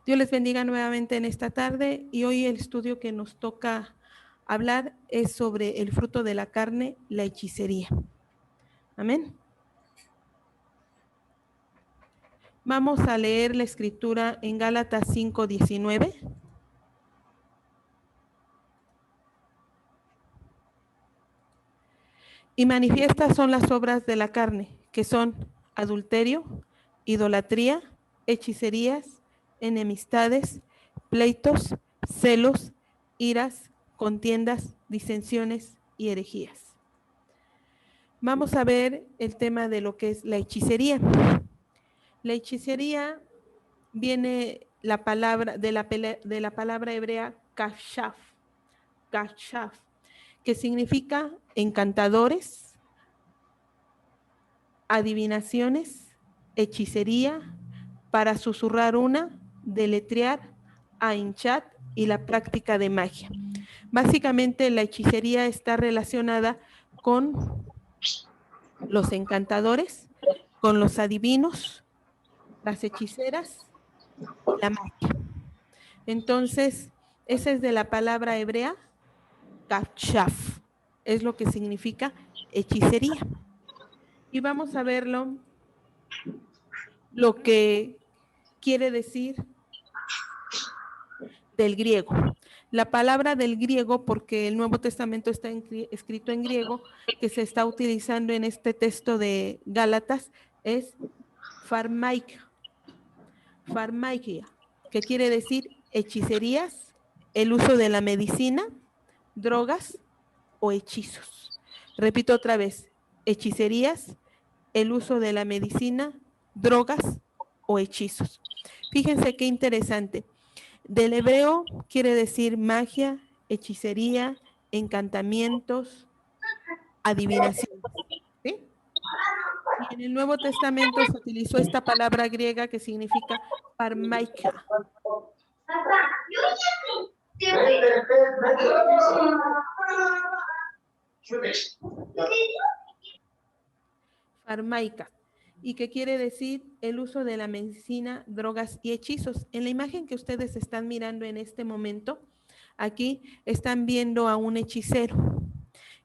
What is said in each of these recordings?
Dios les bendiga nuevamente en esta tarde y hoy el estudio que nos toca hablar es sobre el fruto de la carne, la hechicería. Amén. Vamos a leer la escritura en Gálatas 5:19. Y manifiestas son las obras de la carne, que son adulterio, idolatría, hechicerías, enemistades, pleitos, celos, iras, contiendas, disensiones y herejías. Vamos a ver el tema de lo que es la hechicería. La hechicería viene la palabra de la palabra hebrea kashaf, que significa encantadores, adivinaciones, hechicería, para susurrar una, deletrear, ainchat y la práctica de magia. Básicamente la hechicería está relacionada con los encantadores, con los adivinos, las hechiceras y la magia. Entonces, esa es de la palabra hebrea kashaf, es lo que significa hechicería. Y vamos a verlo, lo que quiere decir del griego. La palabra del griego, porque el Nuevo Testamento está escrito en griego, que se está utilizando en este texto de Gálatas, es pharmakia, que quiere decir hechicerías, el uso de la medicina, drogas o hechizos. Repito otra vez, hechicerías, el uso de la medicina, drogas o hechizos. Fíjense qué interesante. Del hebreo quiere decir magia, hechicería, encantamientos, adivinación. ¿Sí? Y en el Nuevo Testamento se utilizó esta palabra griega que significa pharmakia. Pharmaika, y que quiere decir el uso de la medicina, drogas y hechizos. En la imagen que ustedes están mirando en este momento, aquí están viendo a un hechicero.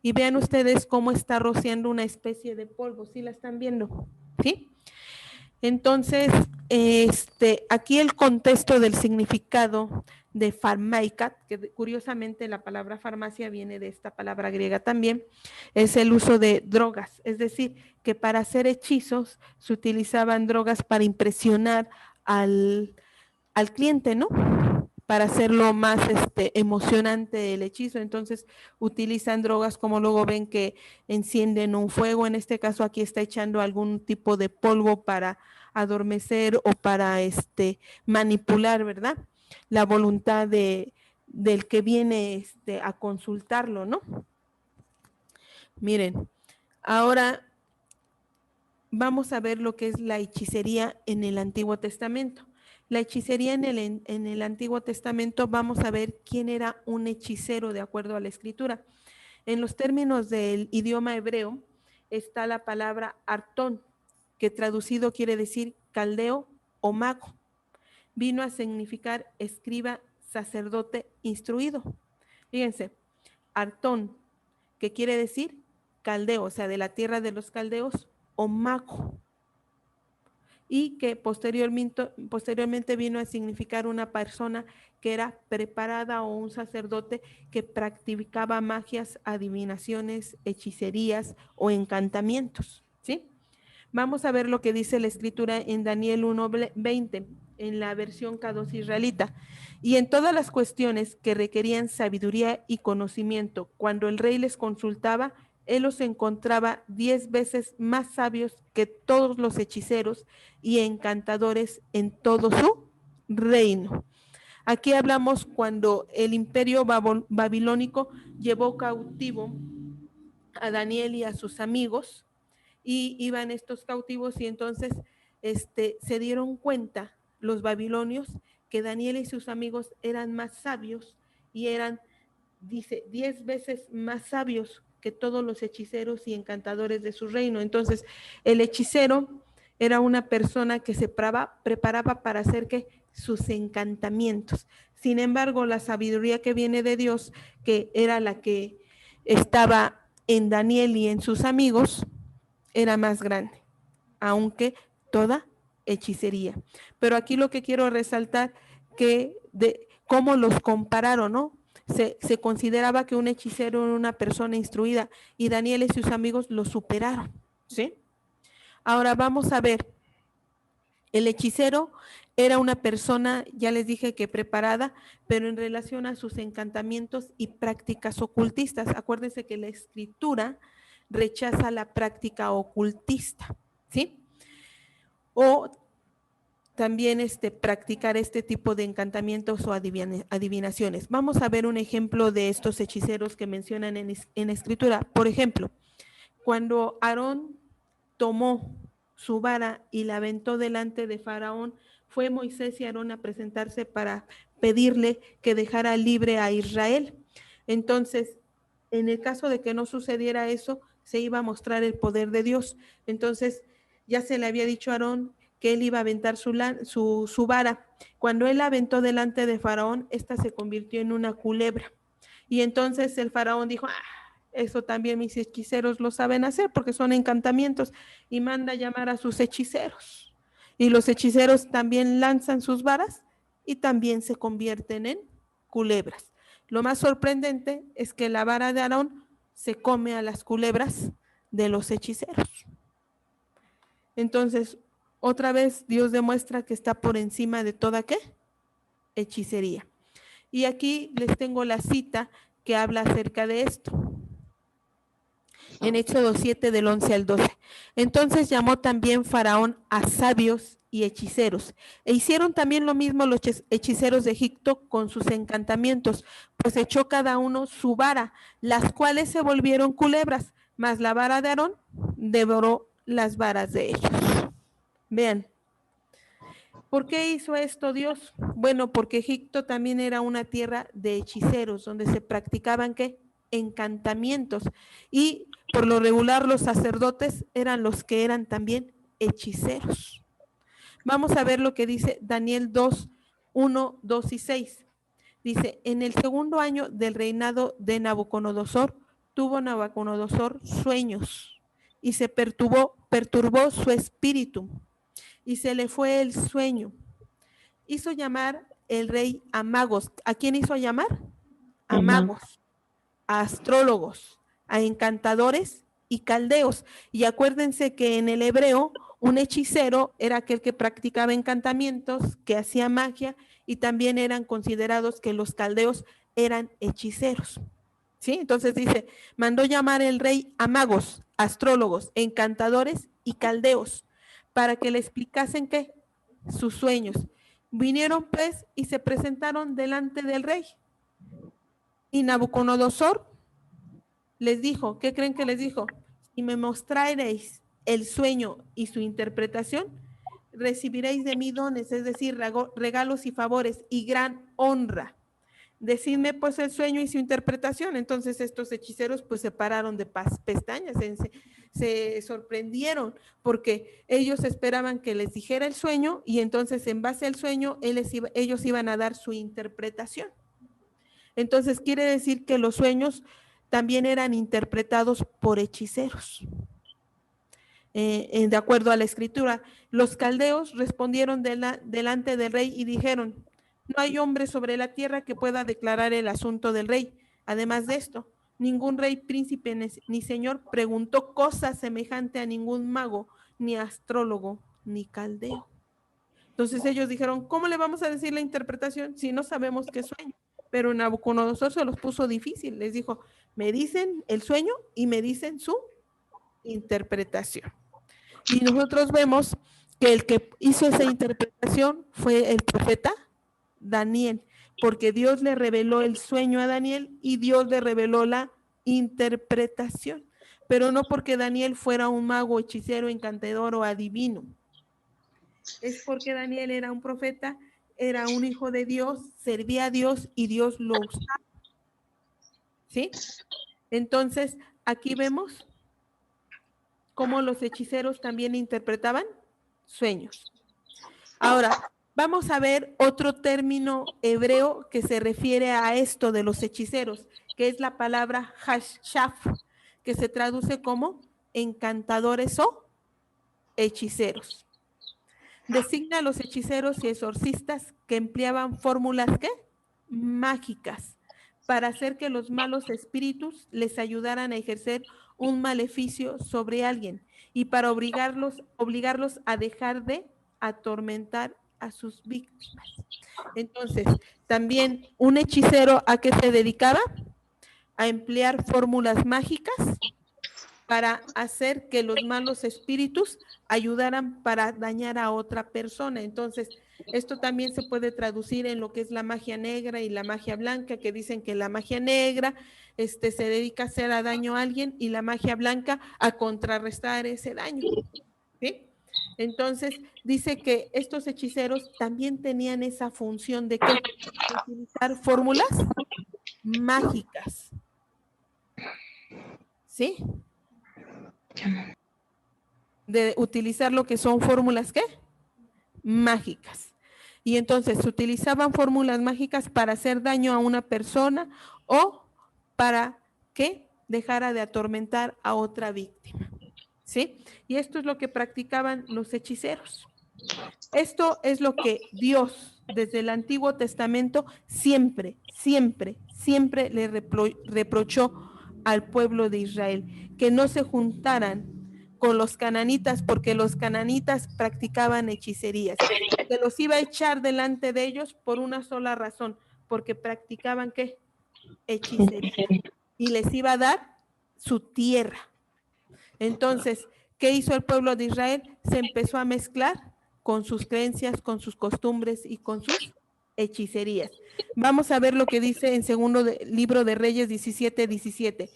Y vean ustedes cómo está rociando una especie de polvo. ¿Sí la están viendo? ¿Sí? Entonces, aquí el contexto del significado de pharmaika, que curiosamente la palabra farmacia viene de esta palabra griega también, es el uso de drogas. Es decir, que para hacer hechizos se utilizaban drogas para impresionar al cliente, ¿no? Para hacerlo más emocionante el hechizo. Entonces utilizan drogas, como luego ven que encienden un fuego. En este caso aquí está echando algún tipo de polvo para adormecer o para manipular, ¿verdad? La voluntad del que viene a consultarlo, ¿no? Miren, ahora vamos a ver lo que es la hechicería en el Antiguo Testamento. La hechicería en el Antiguo Testamento, vamos a ver quién era un hechicero de acuerdo a la Escritura. En los términos del idioma hebreo está la palabra artón, que traducido quiere decir caldeo o mago. Vino a significar escriba, sacerdote, instruido. Fíjense, artón, que quiere decir caldeo, o sea, de la tierra de los caldeos, o mago, y que posteriormente vino a significar una persona que era preparada o un sacerdote que practicaba magias, adivinaciones, hechicerías o encantamientos, ¿sí? Vamos a ver lo que dice la escritura en Daniel 1:20, en la versión K2 israelita. Y en todas las cuestiones que requerían sabiduría y conocimiento, cuando el rey les consultaba, él los encontraba 10 veces más sabios que todos los hechiceros y encantadores en todo su reino. Aquí hablamos cuando el imperio babilónico llevó cautivo a Daniel y a sus amigos, y iban estos cautivos, y entonces se dieron cuenta los babilonios que Daniel y sus amigos eran más sabios y eran, dice, 10 veces más sabios que todos los hechiceros y encantadores de su reino. Entonces, el hechicero era una persona que se preparaba para hacer ¿qué? Sus encantamientos. Sin embargo, la sabiduría que viene de Dios, que era la que estaba en Daniel y en sus amigos, era más grande, aunque toda hechicería. Pero aquí lo que quiero resaltar que de cómo los compararon, ¿no? Se consideraba que un hechicero era una persona instruida y Daniel y sus amigos lo superaron, ¿sí? Ahora vamos a ver, el hechicero era una persona, ya les dije que preparada, pero en relación a sus encantamientos y prácticas ocultistas. Acuérdense que la escritura rechaza la práctica ocultista, ¿sí? O también practicar este tipo de encantamientos o adivinaciones. Vamos a ver un ejemplo de estos hechiceros que mencionan en escritura. Por ejemplo, cuando Aarón tomó su vara y la aventó delante de Faraón, fue Moisés y Aarón a presentarse para pedirle que dejara libre a Israel. Entonces, en el caso de que no sucediera eso, se iba a mostrar el poder de Dios. Entonces, ya se le había dicho a Aarón que él iba a aventar su vara. Cuando él la aventó delante de Faraón, esta se convirtió en una culebra. Y entonces el Faraón dijo, eso también mis hechiceros lo saben hacer porque son encantamientos, y manda a llamar a sus hechiceros. Y los hechiceros también lanzan sus varas y también se convierten en culebras. Lo más sorprendente es que la vara de Aarón se come a las culebras de los hechiceros. Entonces, otra vez Dios demuestra que está por encima de toda ¿qué? Hechicería. Y aquí les tengo la cita que habla acerca de esto. En Éxodo 7 del 11 al 12. Entonces llamó también Faraón a sabios y hechiceros, e hicieron también lo mismo los hechiceros de Egipto con sus encantamientos, pues echó cada uno su vara, las cuales se volvieron culebras, mas la vara de Aarón devoró las varas de ellos. Vean, ¿por qué hizo esto Dios? Bueno, porque Egipto también era una tierra de hechiceros, donde se practicaban ¿qué? Encantamientos. Y por lo regular los sacerdotes eran los que eran también hechiceros. Vamos a ver lo que dice Daniel 2, 1, 2 y 6. Dice, en el segundo año del reinado de Nabucodonosor, tuvo Nabucodonosor sueños y se perturbó su espíritu y se le fue el sueño. Hizo llamar el rey a magos. ¿A quién hizo llamar? A magos, a astrólogos, a encantadores y caldeos. Y acuérdense que en el hebreo un hechicero era aquel que practicaba encantamientos, que hacía magia, y también eran considerados que los caldeos eran hechiceros. ¿Sí? Entonces dice, mandó llamar el rey a magos, astrólogos, encantadores y caldeos para que le explicasen qué, sus sueños. Vinieron pues y se presentaron delante del rey. Y Nabucodonosor les dijo, ¿qué creen que les dijo? Si me mostraréis el sueño y su interpretación, recibiréis de mí dones, es decir, regalos y favores y gran honra. Decidme pues el sueño y su interpretación. Entonces estos hechiceros pues se pararon de pestañas, se sorprendieron porque ellos esperaban que les dijera el sueño y entonces en base al sueño ellos iban a dar su interpretación. Entonces quiere decir que los sueños también eran interpretados por hechiceros. De acuerdo a la escritura, los caldeos respondieron delante del rey y dijeron, no hay hombre sobre la tierra que pueda declarar el asunto del rey. Además de esto, ningún rey, príncipe ni señor preguntó cosa semejante a ningún mago, ni astrólogo, ni caldeo. Entonces ellos dijeron, ¿cómo le vamos a decir la interpretación si no sabemos qué sueño? Pero Nabucodonosor se los puso difícil. Les dijo, me dicen el sueño y me dicen su interpretación. Y nosotros vemos que el que hizo esa interpretación fue el profeta Daniel, porque Dios le reveló el sueño a Daniel y Dios le reveló la interpretación, pero no porque Daniel fuera un mago, hechicero, encantador o adivino. Es porque Daniel era un profeta, era un hijo de Dios, servía a Dios y Dios lo usaba. ¿Sí? Entonces, aquí vemos cómo los hechiceros también interpretaban sueños. Ahora, vamos a ver otro término hebreo que se refiere a esto de los hechiceros, que es la palabra hashaf, que se traduce como encantadores o hechiceros. Designa a los hechiceros y exorcistas que empleaban fórmulas ¿qué? Mágicas para hacer que los malos espíritus les ayudaran a ejercer un maleficio sobre alguien y para obligarlos a dejar de atormentar a sus víctimas. Entonces, también un hechicero, ¿a qué se dedicaba? A emplear fórmulas mágicas para hacer que los malos espíritus ayudaran para dañar a otra persona. Entonces, esto también se puede traducir en lo que es la magia negra y la magia blanca, que dicen que la magia negra se dedica a hacer daño a alguien y la magia blanca a contrarrestar ese daño. ¿Sí? Entonces, dice que estos hechiceros también tenían esa función de ¿qué? De utilizar fórmulas mágicas. ¿Sí? De utilizar lo que son fórmulas, ¿qué? Mágicas. Y entonces se utilizaban fórmulas mágicas para hacer daño a una persona o para que dejara de atormentar a otra víctima. ¿Sí? Y esto es lo que practicaban los hechiceros. Esto es lo que Dios, desde el Antiguo Testamento, siempre le reprochó al pueblo de Israel, que no se juntaran con los cananitas, porque los cananitas practicaban hechicerías, que los iba a echar delante de ellos por una sola razón, porque practicaban ¿qué? Hechicería, y les iba a dar su tierra. Entonces, ¿qué hizo el pueblo de Israel? Se empezó a mezclar con sus creencias, con sus costumbres y con sus hechicerías. Vamos a ver lo que dice en segundo libro de Reyes 17:17.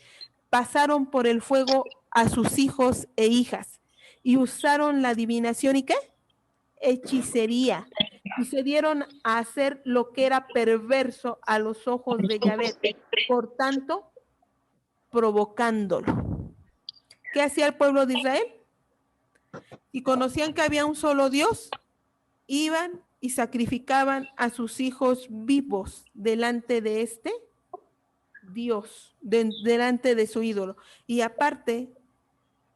Pasaron por el fuego a sus hijos e hijas y usaron la adivinación y ¿qué? Hechicería. Y se dieron a hacer lo que era perverso a los ojos de Yahvé, por tanto, provocándolo. ¿Qué hacía el pueblo de Israel? Y conocían que había un solo Dios, iban y sacrificaban a sus hijos vivos delante de este Dios, delante de su ídolo. Y aparte,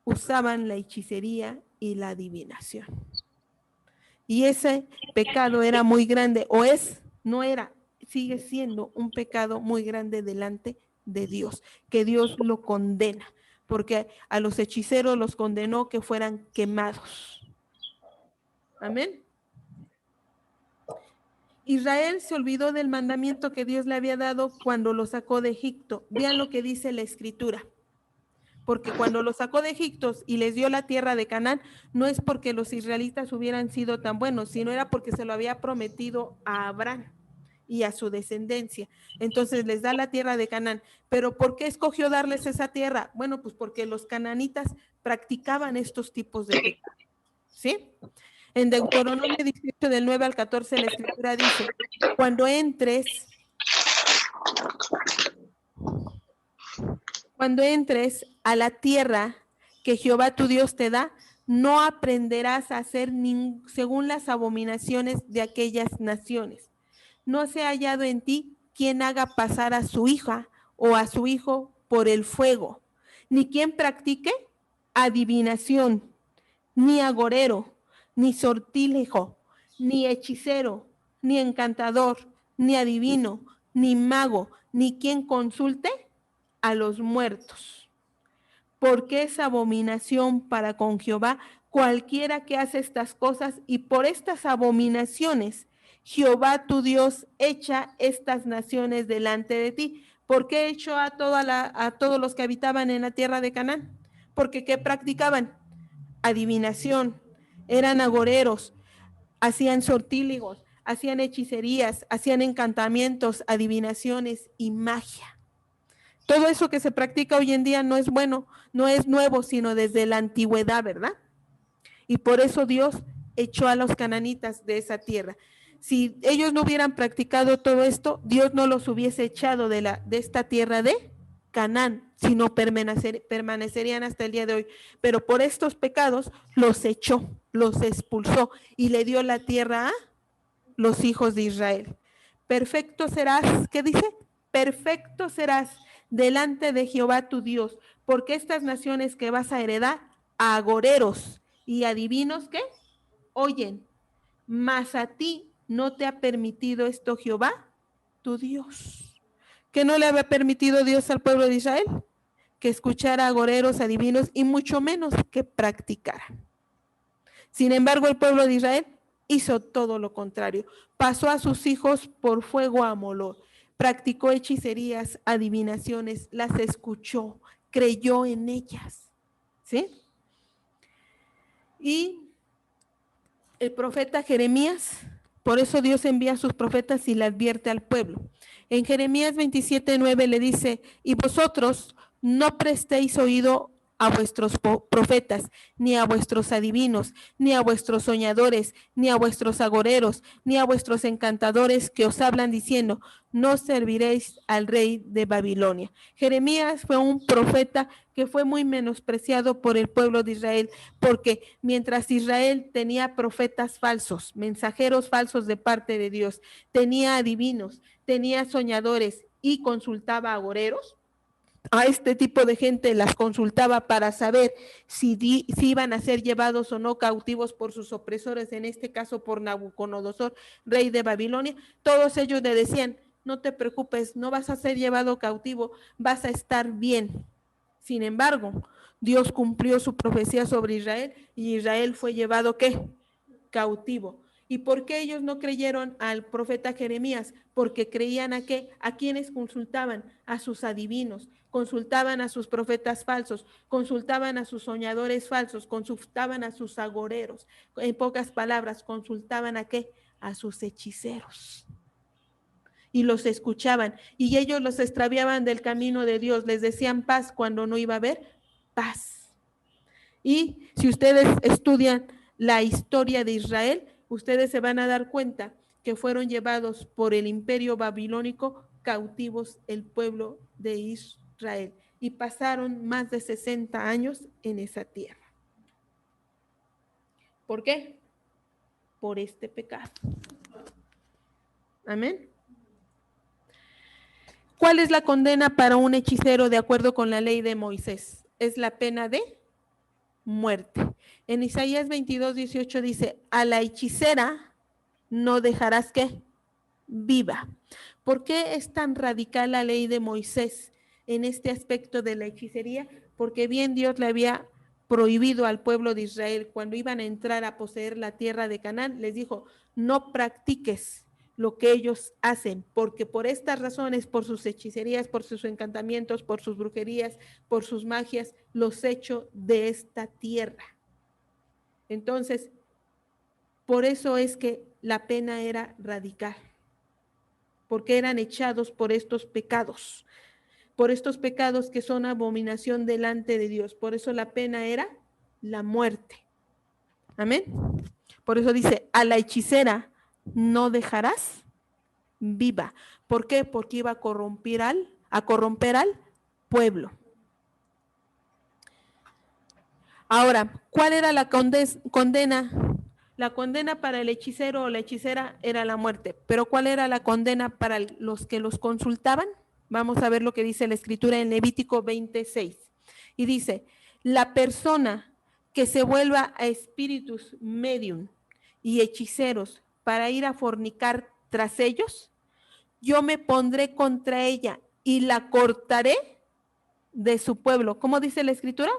usaban la hechicería y la adivinación. Y ese pecado era muy grande, o es, no era, sigue siendo un pecado muy grande delante de Dios, que Dios lo condena, porque a los hechiceros los condenó que fueran quemados. Amén. Israel se olvidó del mandamiento que Dios le había dado cuando lo sacó de Egipto. Vean lo que dice la Escritura. Porque cuando los sacó de Egipto y les dio la tierra de Canaán, no es porque los israelitas hubieran sido tan buenos, sino era porque se lo había prometido a Abraham y a su descendencia. Entonces les da la tierra de Canaán. ¿Pero por qué escogió darles esa tierra? Bueno, pues porque los cananitas practicaban estos tipos de pecados. ¿Sí? En Deuteronomio 18, del 9 al 14, la Escritura dice, cuando entres a la tierra que Jehová tu Dios te da, no aprenderás a hacer según las abominaciones de aquellas naciones. No se ha hallado en ti quien haga pasar a su hija o a su hijo por el fuego, ni quien practique adivinación, ni agorero, ni sortílego, ni hechicero, ni encantador, ni adivino, ni mago, ni quien consulte a los muertos. Porque es abominación para con Jehová cualquiera que hace estas cosas, y por estas abominaciones Jehová tu Dios echa estas naciones delante de ti. ¿Por qué echó a todos los que habitaban en la tierra de Canaán? Porque ¿qué practicaban? Adivinación, eran agoreros, hacían sortílegos, hacían hechicerías, hacían encantamientos, adivinaciones y magia. Todo eso que se practica hoy en día no es bueno, no es nuevo, sino desde la antigüedad, ¿verdad? Y por eso Dios echó a los cananitas de esa tierra. Si ellos no hubieran practicado todo esto, Dios no los hubiese echado de esta tierra de Canaán, sino permanecerían hasta el día de hoy. Pero por estos pecados los echó, los expulsó y le dio la tierra a los hijos de Israel. Perfecto serás, ¿qué dice? Perfecto serás delante de Jehová tu Dios, porque estas naciones que vas a heredar, a agoreros y adivinos, ¿qué? Oyen, mas a ti no te ha permitido esto Jehová, tu Dios. ¿Qué no le había permitido Dios al pueblo de Israel? Que escuchara agoreros, adivinos y mucho menos que practicaran. Sin embargo, el pueblo de Israel hizo todo lo contrario. Pasó a sus hijos por fuego a Moloc, practicó hechicerías, adivinaciones, las escuchó, creyó en ellas. ¿Sí? Y el profeta Jeremías, por eso Dios envía a sus profetas y le advierte al pueblo. En Jeremías 27:9 le dice, y vosotros no prestéis oído a vuestros profetas, ni a vuestros adivinos, ni a vuestros soñadores, ni a vuestros agoreros, ni a vuestros encantadores que os hablan diciendo, no serviréis al rey de Babilonia. Jeremías fue un profeta que fue muy menospreciado por el pueblo de Israel, porque mientras Israel tenía profetas falsos, mensajeros falsos de parte de Dios, tenía adivinos, tenía soñadores y consultaba agoreros, a este tipo de gente las consultaba para saber si iban a ser llevados o no cautivos por sus opresores, en este caso por Nabucodonosor, rey de Babilonia. Todos ellos le decían, no te preocupes, no vas a ser llevado cautivo, vas a estar bien. Sin embargo, Dios cumplió su profecía sobre Israel y Israel fue llevado, ¿qué? Cautivo. ¿Y por qué ellos no creyeron al profeta Jeremías? Porque creían a qué, a quienes consultaban, a sus adivinos, consultaban a sus profetas falsos, consultaban a sus soñadores falsos, consultaban a sus agoreros. En pocas palabras, consultaban a qué, a sus hechiceros. Y los escuchaban, y ellos los extraviaban del camino de Dios, les decían paz cuando no iba a haber paz. Y si ustedes estudian la historia de Israel, ustedes se van a dar cuenta que fueron llevados por el imperio babilónico cautivos el pueblo de Israel y pasaron más de 60 años en esa tierra. ¿Por qué? Por este pecado. Amén. ¿Cuál es la condena para un hechicero de acuerdo con la ley de Moisés? Es la pena de muerte. En Isaías 22:18 dice, a la hechicera no dejarás que viva. ¿Por qué es tan radical la ley de Moisés en este aspecto de la hechicería? Porque bien Dios le había prohibido al pueblo de Israel cuando iban a entrar a poseer la tierra de Canaán, les dijo, no practiques lo que ellos hacen, porque por estas razones, por sus hechicerías, por sus encantamientos, por sus brujerías, por sus magias, los echo de esta tierra. Entonces, por eso es que la pena era radical, porque eran echados por estos pecados que son abominación delante de Dios. Por eso la pena era la muerte. Amén. Por eso dice, a la hechicera no dejarás viva. ¿Por qué? Porque iba a corromper al pueblo. Ahora, ¿cuál era la condena? La condena para el hechicero o la hechicera era la muerte. Pero ¿cuál era la condena para los que los consultaban? Vamos a ver lo que dice la escritura en Levítico 26. Y dice, la persona que se vuelva a espíritus medium y hechiceros para ir a fornicar tras ellos, yo me pondré contra ella y la cortaré de su pueblo. ¿Cómo dice la escritura?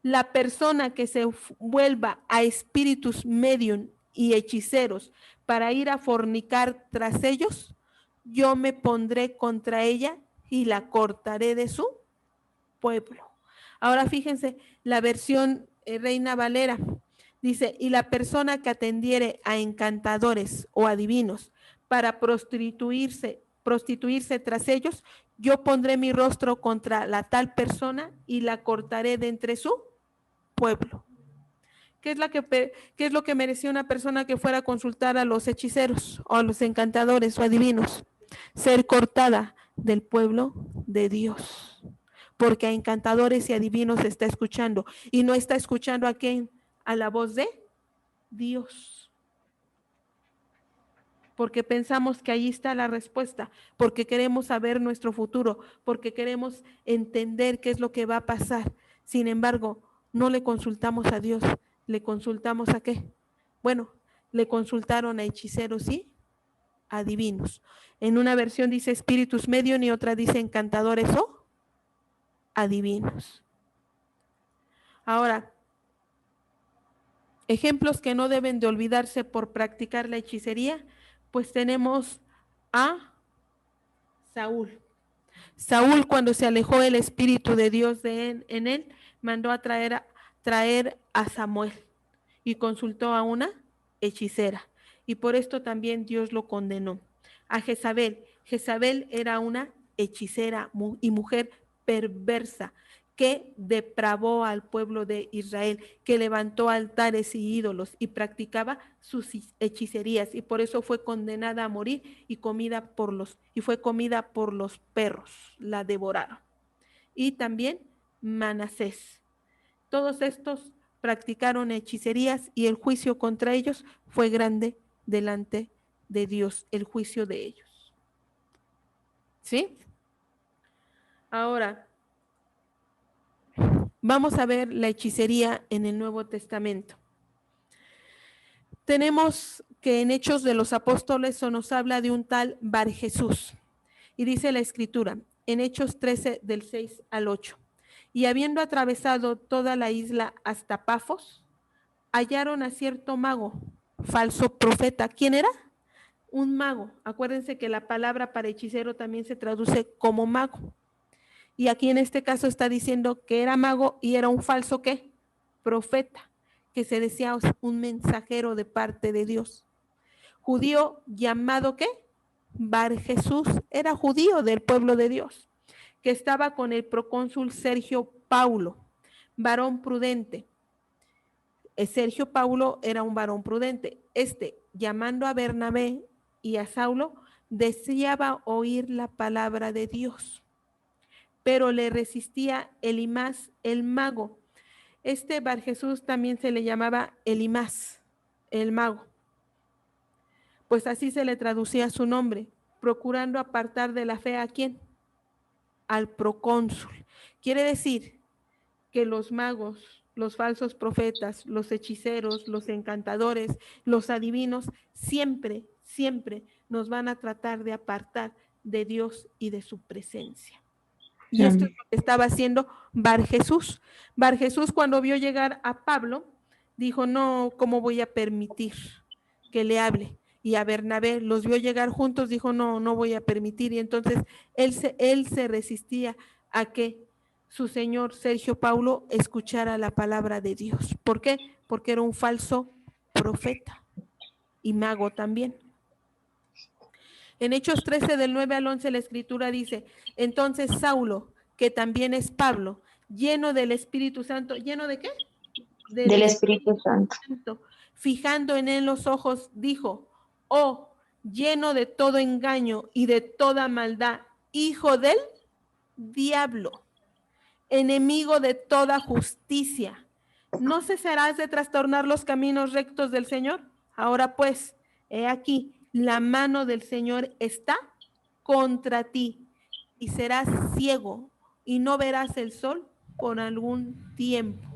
La persona que se vuelva a espíritus medium y hechiceros para ir a fornicar tras ellos, yo me pondré contra ella y la cortaré de su pueblo. Ahora fíjense, la versión Reina Valera dice, y la persona que atendiere a encantadores o adivinos para prostituirse tras ellos, yo pondré mi rostro contra la tal persona y la cortaré de entre su pueblo. ¿Qué es lo que merecía una persona que fuera a consultar a los hechiceros o a los encantadores o adivinos? Ser cortada del pueblo de Dios. porque a encantadores y adivinos está escuchando. ¿Y no está escuchando a quién? A la voz de Dios. Porque pensamos que ahí está la respuesta, porque queremos saber nuestro futuro, porque queremos entender qué es lo que va a pasar. Sin embargo, no le consultamos a Dios, le consultamos a qué. Bueno, le consultaron a hechiceros y adivinos. En una versión dice espíritus medio, y otra dice encantadores o adivinos. Ahora, ejemplos que no deben de olvidarse por practicar la hechicería, pues tenemos a Saúl. Saúl, cuando se alejó el Espíritu de Dios en él, mandó a traer a Samuel y consultó a una hechicera. Y por esto también Dios lo condenó. A Jezabel. Jezabel era una hechicera y mujer perversa que depravó al pueblo de Israel, que levantó altares y ídolos y practicaba sus hechicerías, y por eso fue condenada a morir y fue comida por los perros, la devoraron. Y también Manasés. Todos estos practicaron hechicerías y el juicio contra ellos fue grande delante de Dios, el juicio de ellos. ¿Sí? Ahora, vamos a ver la hechicería en el Nuevo Testamento. Tenemos que en Hechos de los Apóstoles se nos habla de un tal Bar Jesús. Y dice la Escritura, en Hechos 13 del 6 al 8. Y habiendo atravesado toda la isla hasta Pafos, hallaron a cierto mago, falso profeta. ¿Quién era? Un mago. Acuérdense que la palabra para hechicero también se traduce como mago. Y aquí en este caso está diciendo que era mago y era un falso ¿qué? Profeta, que se decía un mensajero de parte de Dios. Judío llamado ¿qué? Bar Jesús, era judío del pueblo de Dios, que estaba con el procónsul Sergio Paulo, varón prudente. Sergio Paulo era un varón prudente. Llamando a Bernabé y a Saulo, deseaba oír la palabra de Dios, pero le resistía Elimás, el mago. Bar Jesús también se le llamaba Elimás, el mago, pues así se le traducía su nombre, procurando apartar de la fe ¿a quién? Al procónsul. Quiere decir que los magos, los falsos profetas, los hechiceros, los encantadores, los adivinos, siempre, siempre nos van a tratar de apartar de Dios y de su presencia. Y esto es lo que estaba haciendo Bar Jesús. Bar Jesús, cuando vio llegar a Pablo, dijo, no, ¿cómo voy a permitir que le hable? Y a Bernabé los vio llegar juntos, dijo, no, no voy a permitir. Y entonces él se resistía a que su señor Sergio Paulo escuchara la palabra de Dios. ¿Por qué? Porque era un falso profeta y mago también. En Hechos 13 del 9 al 11 la escritura dice, entonces Saulo, que también es Pablo, lleno del Espíritu Santo, ¿lleno de qué? Del Espíritu Santo. Fijando en él los ojos, dijo, oh, lleno de todo engaño y de toda maldad, hijo del diablo, enemigo de toda justicia, ¿no cesarás de trastornar los caminos rectos del Señor? Ahora pues, he aquí, la mano del Señor está contra ti y serás ciego y no verás el sol por algún tiempo.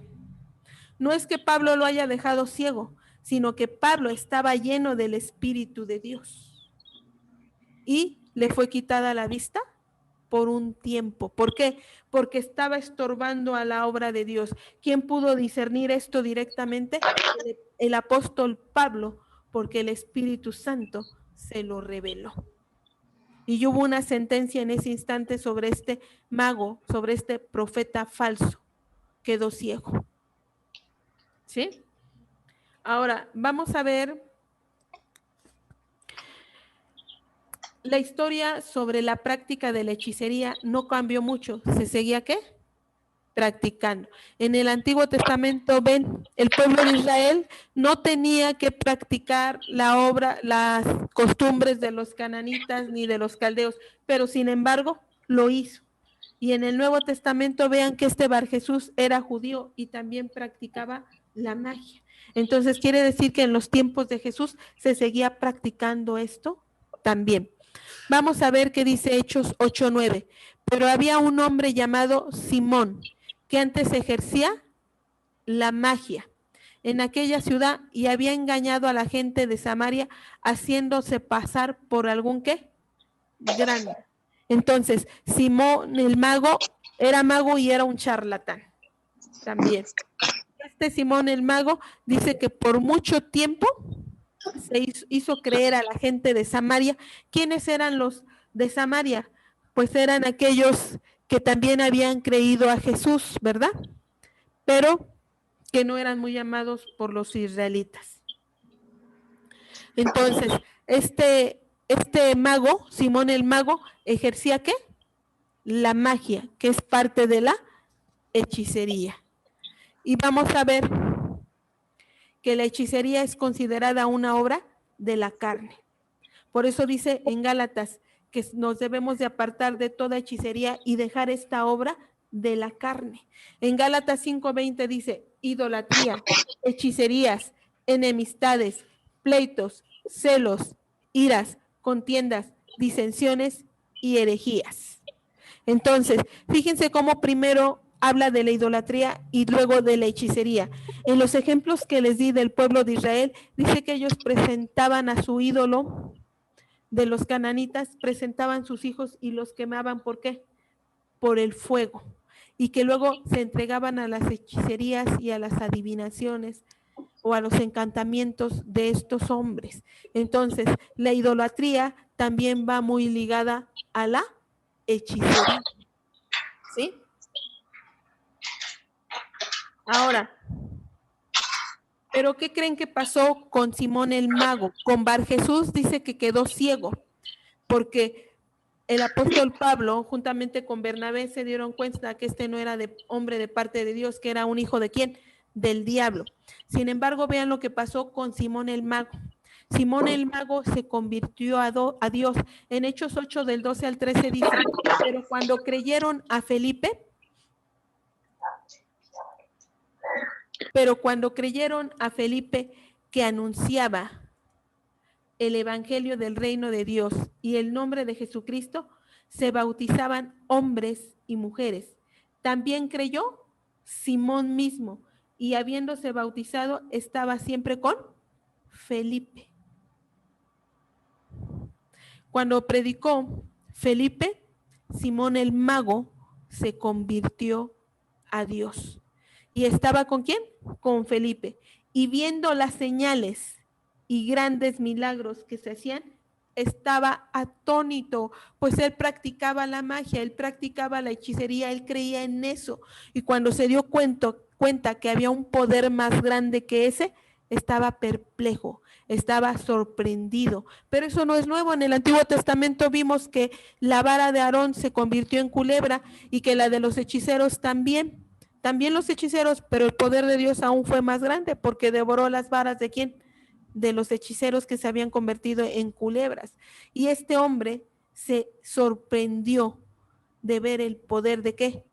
No es que Pablo lo haya dejado ciego, sino que Pablo estaba lleno del Espíritu de Dios y le fue quitada la vista por un tiempo. ¿Por qué? Porque estaba estorbando a la obra de Dios. ¿Quién pudo discernir esto directamente? El apóstol Pablo, porque el Espíritu Santo se lo reveló. Y hubo una sentencia en ese instante sobre este mago, sobre este profeta falso. Quedó ciego. ¿Sí? Ahora, vamos a ver la historia sobre la práctica de la hechicería. No cambió mucho. ¿Se seguía qué? Practicando. En el Antiguo Testamento, ven, el pueblo de Israel no tenía que practicar las costumbres de los cananitas ni de los caldeos, pero sin embargo lo hizo. Y en el Nuevo Testamento vean que este Bar Jesús era judío y también practicaba la magia. Entonces quiere decir que en los tiempos de Jesús se seguía practicando esto también. Vamos a ver qué dice Hechos 8:9. Pero había un hombre llamado Simón que antes ejercía la magia en aquella ciudad y había engañado a la gente de Samaria haciéndose pasar por algún ¿qué? Grande. Entonces, Simón el mago era mago y era un charlatán también. Este Simón el mago dice que por mucho tiempo se hizo creer a la gente de Samaria. ¿Quiénes eran los de Samaria? Pues eran aquellos que también habían creído a Jesús, ¿verdad? Pero que no eran muy amados por los israelitas. Entonces, este mago, Simón el mago, ejercía ¿qué? La magia, que es parte de la hechicería. Y vamos a ver que la hechicería es considerada una obra de la carne. Por eso dice en Gálatas que nos debemos de apartar de toda hechicería y dejar esta obra de la carne. En Gálatas 5:20 dice, idolatría, hechicerías, enemistades, pleitos, celos, iras, contiendas, disensiones y herejías. Entonces, fíjense cómo primero habla de la idolatría y luego de la hechicería. En los ejemplos que les di del pueblo de Israel, dice que ellos presentaban a su ídolo de los cananitas, presentaban sus hijos y los quemaban. ¿Por qué? Por el fuego. Y que luego se entregaban a las hechicerías y a las adivinaciones o a los encantamientos de estos hombres. Entonces, la idolatría también va muy ligada a la hechicería. ¿Sí? Ahora, ¿pero qué creen que pasó con Simón el mago? Con Bar Jesús dice que quedó ciego, porque el apóstol Pablo, juntamente con Bernabé, se dieron cuenta que este no era hombre de parte de Dios, que era un hijo de ¿quién? Del diablo. Sin embargo, vean lo que pasó con Simón el mago. Simón el mago se convirtió a Dios. En Hechos 8, del 12 al 13 dice, pero cuando creyeron a Felipe, que anunciaba el evangelio del reino de Dios y el nombre de Jesucristo, se bautizaban hombres y mujeres. También creyó Simón mismo y habiéndose bautizado estaba siempre con Felipe. Cuando predicó Felipe, Simón el mago se convirtió a Dios. ¿Y estaba con quién? Con Felipe. Y viendo las señales y grandes milagros que se hacían, estaba atónito, pues él practicaba la magia, él practicaba la hechicería, él creía en eso. Y cuando se dio cuenta que había un poder más grande que ese, estaba perplejo, estaba sorprendido. Pero eso no es nuevo. En el Antiguo Testamento vimos que la vara de Aarón se convirtió en culebra y que la de los hechiceros también. También los hechiceros, pero el poder de Dios aún fue más grande porque devoró las varas de ¿quién? De los hechiceros que se habían convertido en culebras. Y este hombre se sorprendió de ver el poder de ¿qué?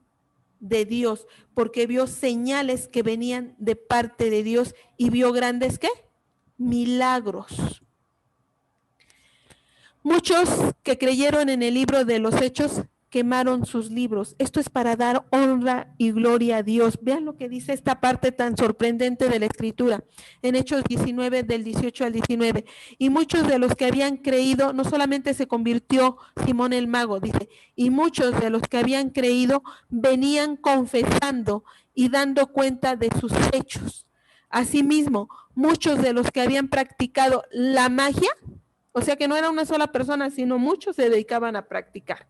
De Dios, porque vio señales que venían de parte de Dios y vio grandes ¿qué? Milagros. Muchos que creyeron en el libro de los Hechos quemaron sus libros. Esto es para dar honra y gloria a Dios. Vean lo que dice esta parte tan sorprendente de la Escritura, en Hechos 19, del 18 al 19. Y muchos de los que habían creído, no solamente se convirtió Simón el mago, dice, y muchos de los que habían creído venían confesando y dando cuenta de sus hechos. Asimismo, muchos de los que habían practicado la magia, o sea que no era una sola persona, sino muchos se dedicaban a practicar.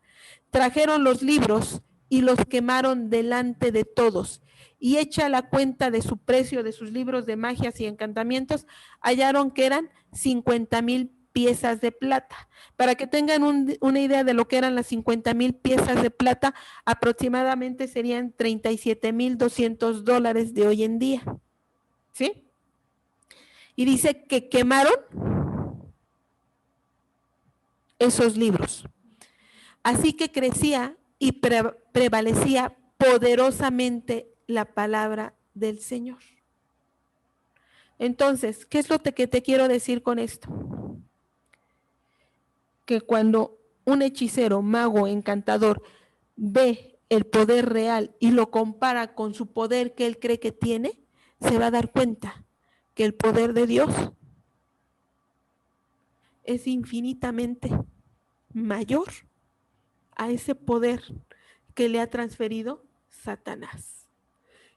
Trajeron los libros y los quemaron delante de todos. Y hecha la cuenta de su precio de sus libros de magias y encantamientos, hallaron que eran 50,000 piezas de plata. Para que tengan una idea de lo que eran las 50,000 piezas de plata, aproximadamente serían $37,200 de hoy en día. ¿Sí? Y dice que quemaron esos libros. Así que crecía y prevalecía poderosamente la palabra del Señor. Entonces, ¿qué es lo que te quiero decir con esto? Que cuando un hechicero, mago, encantador ve el poder real y lo compara con su poder que él cree que tiene, se va a dar cuenta que el poder de Dios es infinitamente mayor a ese poder que le ha transferido Satanás.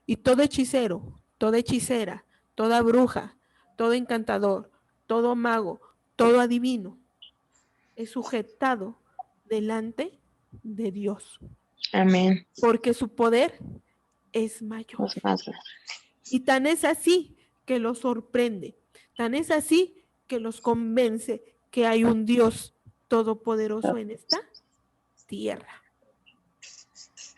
Y todo hechicero, toda hechicera, toda bruja, todo encantador, todo mago, todo adivino es sujetado delante de Dios. Amén. Porque su poder es mayor. Y tan es así que los sorprende, tan es así que los convence que hay un Dios todopoderoso en esta tierra.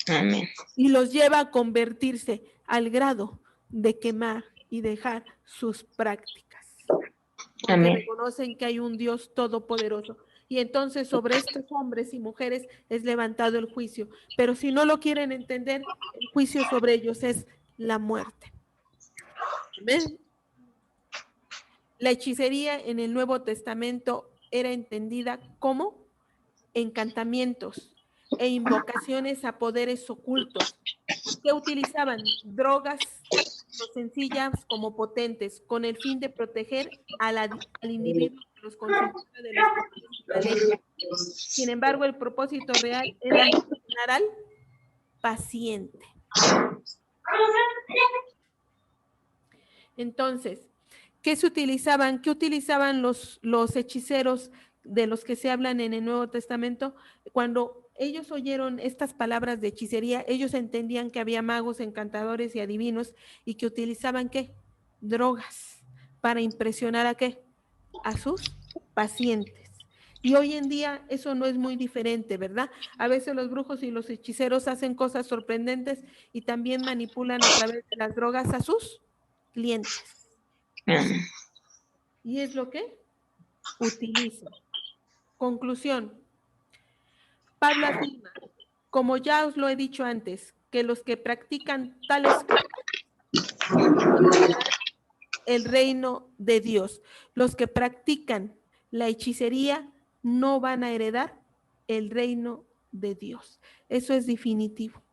Amén. Y los lleva a convertirse al grado de quemar y dejar sus prácticas. Porque Amén. reconocen que hay un Dios todopoderoso. Y entonces sobre estos hombres y mujeres es levantado el juicio. Pero si no lo quieren entender, el juicio sobre ellos es la muerte. ¿Ven? La hechicería en el Nuevo Testamento era entendida como encantamientos e invocaciones a poderes ocultos que utilizaban drogas tanto sencillas como potentes con el fin de proteger al individuo que los consultaba de los poderes de la ley. Sin embargo, el propósito real era enseñar al paciente. Entonces, ¿qué se utilizaban? ¿Qué utilizaban los hechiceros de los que se hablan en el Nuevo Testamento? Cuando ellos oyeron estas palabras de hechicería, ellos entendían que había magos, encantadores y adivinos y que utilizaban ¿qué? Drogas para impresionar ¿a qué? A sus pacientes. Y hoy en día eso no es muy diferente, ¿verdad? A veces los brujos y los hechiceros hacen cosas sorprendentes y también manipulan a través de las drogas a sus clientes. Y es lo que utilizan. Conclusión. Pablo afirma, como ya os lo he dicho antes, que los que practican tales cosas el reino de Dios. Los que practican la hechicería no van a heredar el reino de Dios. Eso es definitivo.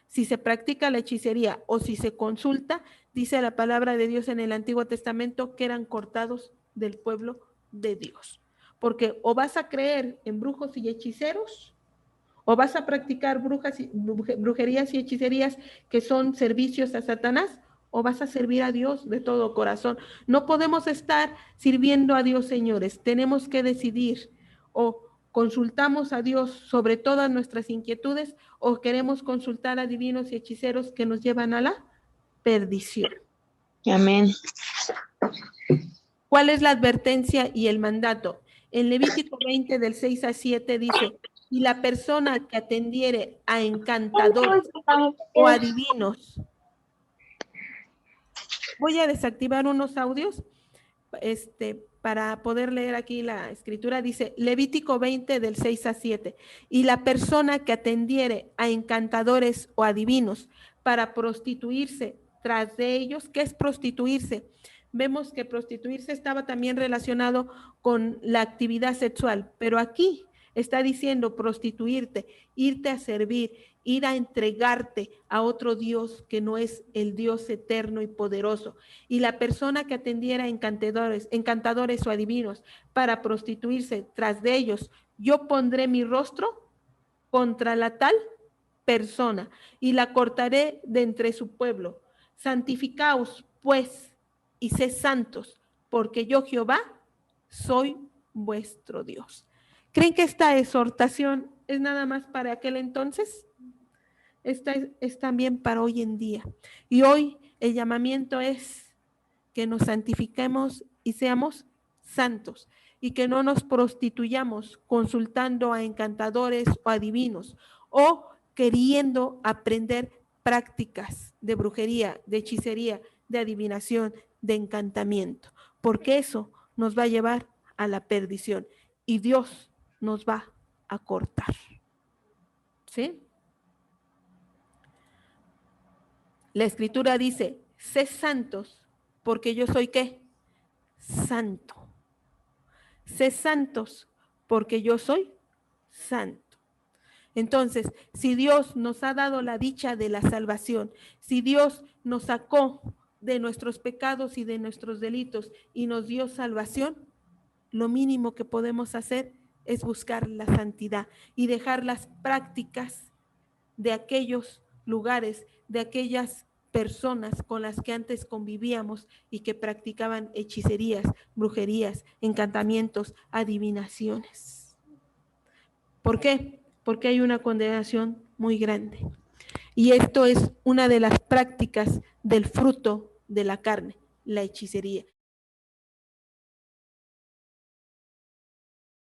Si se practica la hechicería o si se consulta, dice la palabra de Dios en el Antiguo Testamento que eran cortados del pueblo de Dios. Porque o vas a creer en brujos y hechiceros, o vas a practicar brujerías y hechicerías que son servicios a Satanás, o vas a servir a Dios de todo corazón. No podemos estar sirviendo a Dios, señores. Tenemos que decidir o consultamos a Dios sobre todas nuestras inquietudes o queremos consultar a divinos y hechiceros que nos llevan a la perdición. Amén. ¿Cuál es la advertencia y el mandato? En Levítico 20 del 6 a 7 dice, y la persona que atendiere a encantadores o adivinos. Voy a desactivar unos audios para poder leer aquí la escritura. Dice Levítico 20 del 6 a 7. Y la persona que atendiere a encantadores o adivinos para prostituirse tras de ellos, ¿qué es prostituirse? Vemos que prostituirse estaba también relacionado con la actividad sexual, pero aquí está diciendo prostituirte, irte a servir, ir a entregarte a otro Dios que no es el Dios eterno y poderoso. Y la persona que atendiera a encantadores o adivinos para prostituirse tras de ellos, yo pondré mi rostro contra la tal persona y la cortaré de entre su pueblo. Santificaos, pues, y sed santos, porque yo Jehová soy vuestro Dios. ¿Creen que esta exhortación es nada más para aquel entonces? Esta es también para hoy en día. Y hoy el llamamiento es que nos santifiquemos y seamos santos y que no nos prostituyamos consultando a encantadores o adivinos o queriendo aprender prácticas de brujería, de hechicería, de adivinación, de encantamiento, porque eso nos va a llevar a la perdición y Dios nos va a cortar. ¿Sí? La Escritura dice, sé santos, porque yo soy ¿qué? Santo. Sé santos, porque yo soy santo. Entonces, si Dios nos ha dado la dicha de la salvación, si Dios nos sacó de nuestros pecados y de nuestros delitos y nos dio salvación, lo mínimo que podemos hacer es buscar la santidad y dejar las prácticas de aquellos lugares, de aquellas personas con las que antes convivíamos y que practicaban hechicerías, brujerías, encantamientos, adivinaciones. ¿Por qué? Porque hay una condenación muy grande. Y esto es una de las prácticas del fruto de la carne, la hechicería.